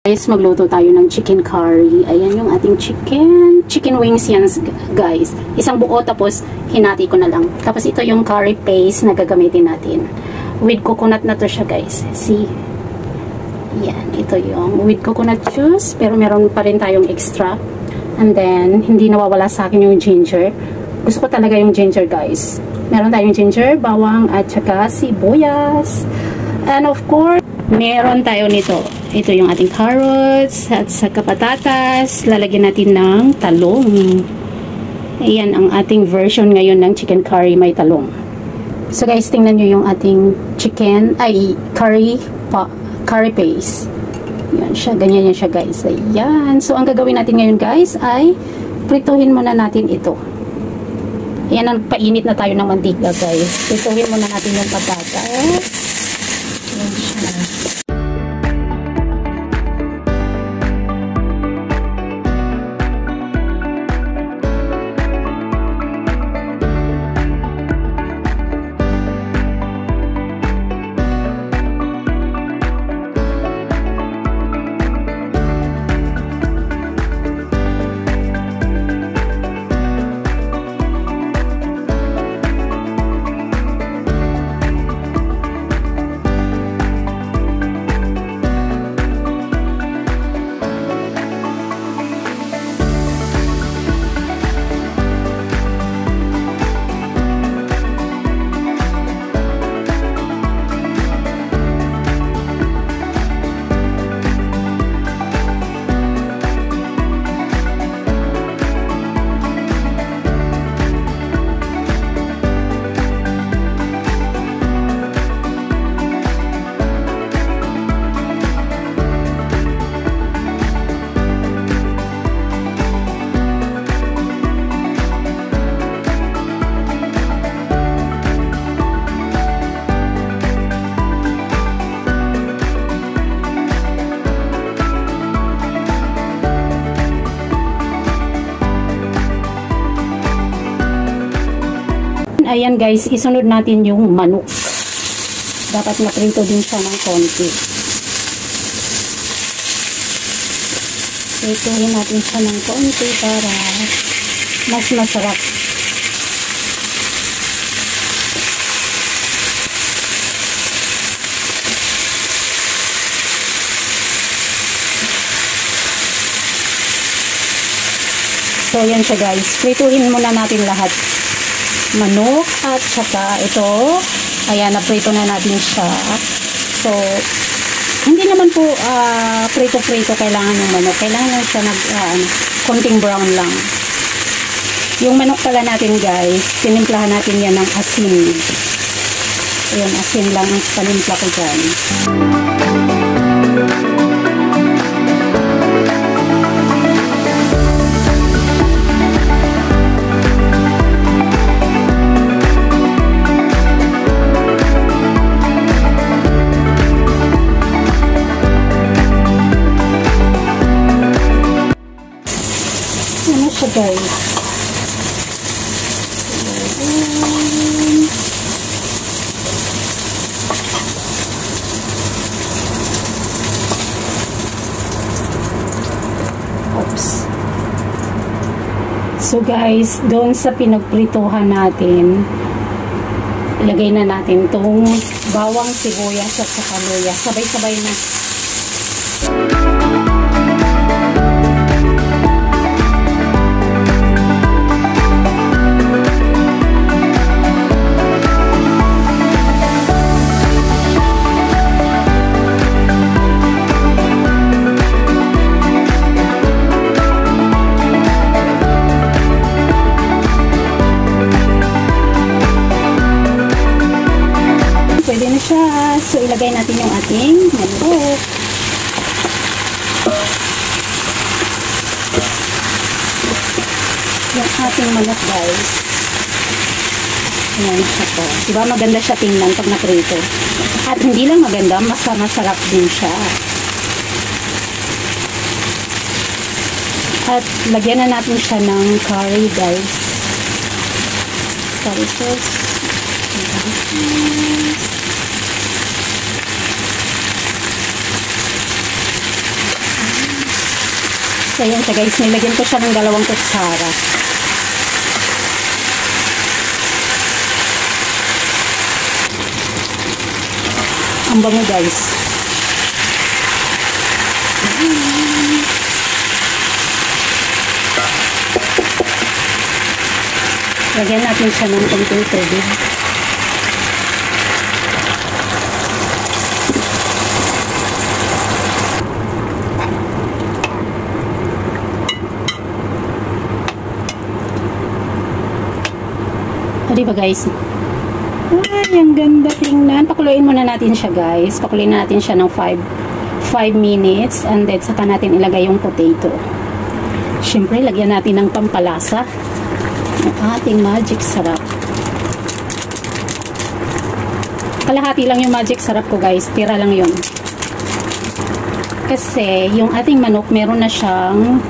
Guys, magluto tayo ng chicken curry. Ayan yung ating chicken wings yan, guys. Isang buo, tapos hinati ko na lang. Tapos ito yung curry paste na gagamitin natin. With coconut na to siya, guys. See? Yan, ito yung with coconut juice, pero meron pa rin tayong extra. And then, hindi nawawala sa akin yung ginger. Gusto ko talaga yung ginger, guys. Meron tayong ginger, bawang, at saka sibuyas. And of course, meron tayo nito. Ito yung ating carrots at saka patatas. Lalagyan natin ng talong. Ayan ang ating version ngayon ng chicken curry, may talong. So guys, tingnan nyo yung ating curry paste. Yan siya, ganyan yan siya, guys. Ayan. So ang gagawin natin ngayon, guys, ay prituhin muna natin ito. Ayan, nagpainit na tayo ng mantika, guys. Prituhin muna natin yung patatas. Ayan siya. Ayan guys, isunod natin yung manok. Dapat maprito din siya ng konti. Prituhin natin siya ng konti para mas masarap. So yan siya guys, prituhin muna natin lahat. Manok at saka ito, ayan, naprito na natin siya. So hindi naman po prito-prito kailangan yung manok, kailangan lang siya konting brown lang. Yung manok pala natin guys, tinimplahan natin yan ng asin. Ayan, asin lang ang panimpla ko dyan. Guys. Oops. So guys, doon sa pinagprituhan natin, ilagay na natin tong bawang, sibuyas at saka luya. Sabay-sabay na. Pwede na siya. So, ilagay natin yung ating manok. Yung ating manok, guys. Ayan siya po. Diba maganda siya tingnan pag naprito. At hindi lang maganda, masarap din siya. At lagyan na natin siya ng curry, guys. Curry sauce. Nice. So, ayan siya guys. Nilagyan ko siya ng 2 kutsara. Ang bango guys. Lagyan natin siya ng konting tubig. O, diba guys? Ay, ang ganda tingnan. Pakuluin muna natin siya guys. Pakuluin natin siya ng 5 minutes and then saka natin ilagay yung potato. Siyempre, lagyan natin ng pampalasa. Ang ating magic sarap. Kalahati lang yung magic sarap ko guys. Tira lang yun. Kasi yung ating manok meron na siyang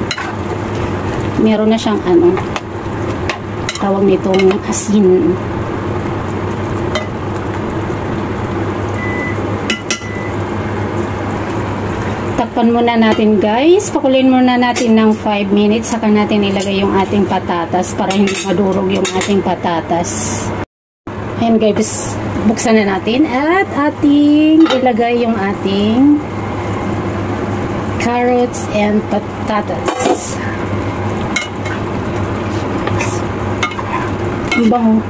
ano, tawag nitong asin. Takpan muna natin guys. Pakuloyin muna natin ng 5 minutes. Saka natin ilagay yung ating patatas para hindi madurog yung ating patatas. Ayan guys. Buksan na natin. At ating ilagay yung ating carrots and patatas. Ang bango.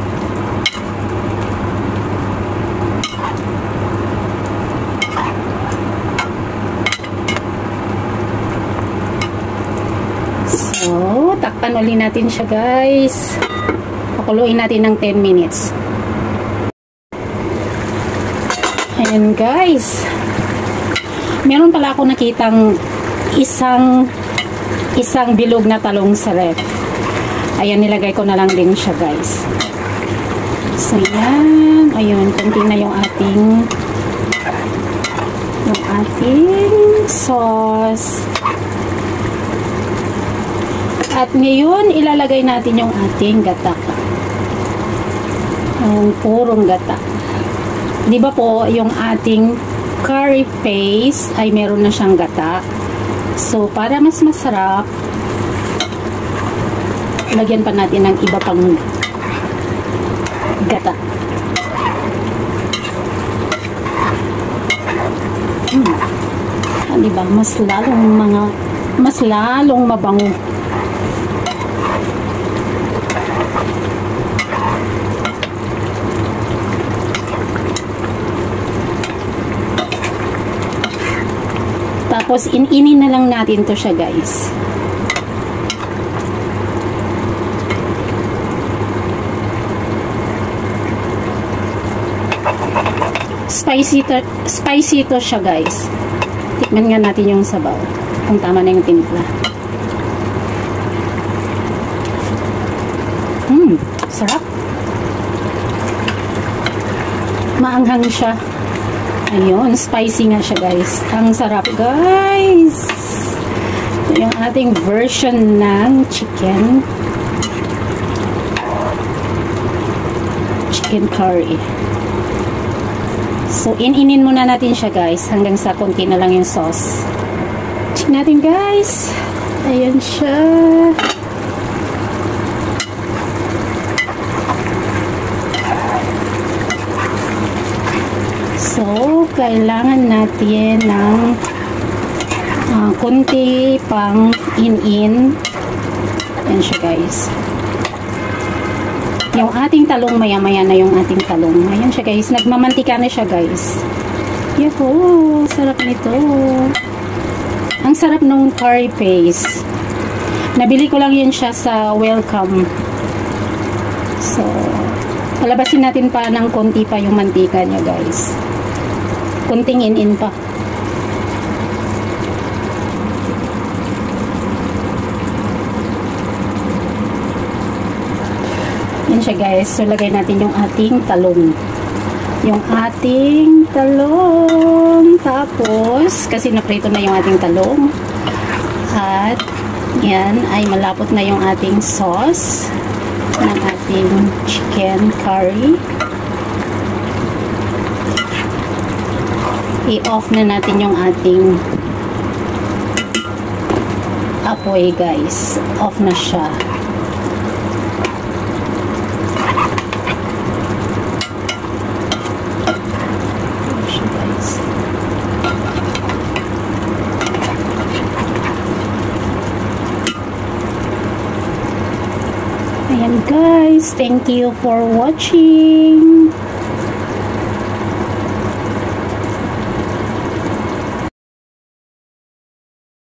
So, takpan ulit natin siya guys. Pakuluin natin ng 10 minutes. Ayan guys. Meron pala ako nakitang isang bilog na talong sa ref. Ayan, nilagay ko na lang din siya guys. So, yan. Ayun, konti na yung ating sauce. At ngayon, ilalagay natin yung ating gata. Ang purong gata. Di ba po, yung ating curry paste ay meron na siyang gata. So, para mas masarap, lagyan pa natin ng iba pang gata. Diba? Mas lalong mabango. Tapos, ininin na lang natin to siya guys. Spicy to siya guys. Tikman nga natin yung sabaw. Kung tama na yung timpla. Sarap. Maanghang siya. Ayun, spicy nga siya guys. Ang sarap guys. Ito yung ating version ng chicken curry. So, ininin muna natin siya guys. Hanggang sa konti na lang yung sauce. Check natin guys. Ayan siya. So, kailangan natin ng konti pang in-in. Ayan siya guys. Yung ating talong, maya-maya na yung ating talong. Ayan siya guys. Nagmamantika na siya guys. Yahoo! Sarap nito. Ang sarap nung curry paste. Nabili ko lang yun siya sa Welcome. So, palabasin natin pa ng konti pa yung mantika niya guys. Kunting in-in pa. Yan siya guys. So, lagay natin yung ating talong. Yung ating talong. Tapos, kasi naprito na yung ating talong. At, yan, ay malapot na yung ating sauce ng ating chicken curry. I-off na natin yung ating apoy guys. Off na siya. Ayan guys, thank you for watching.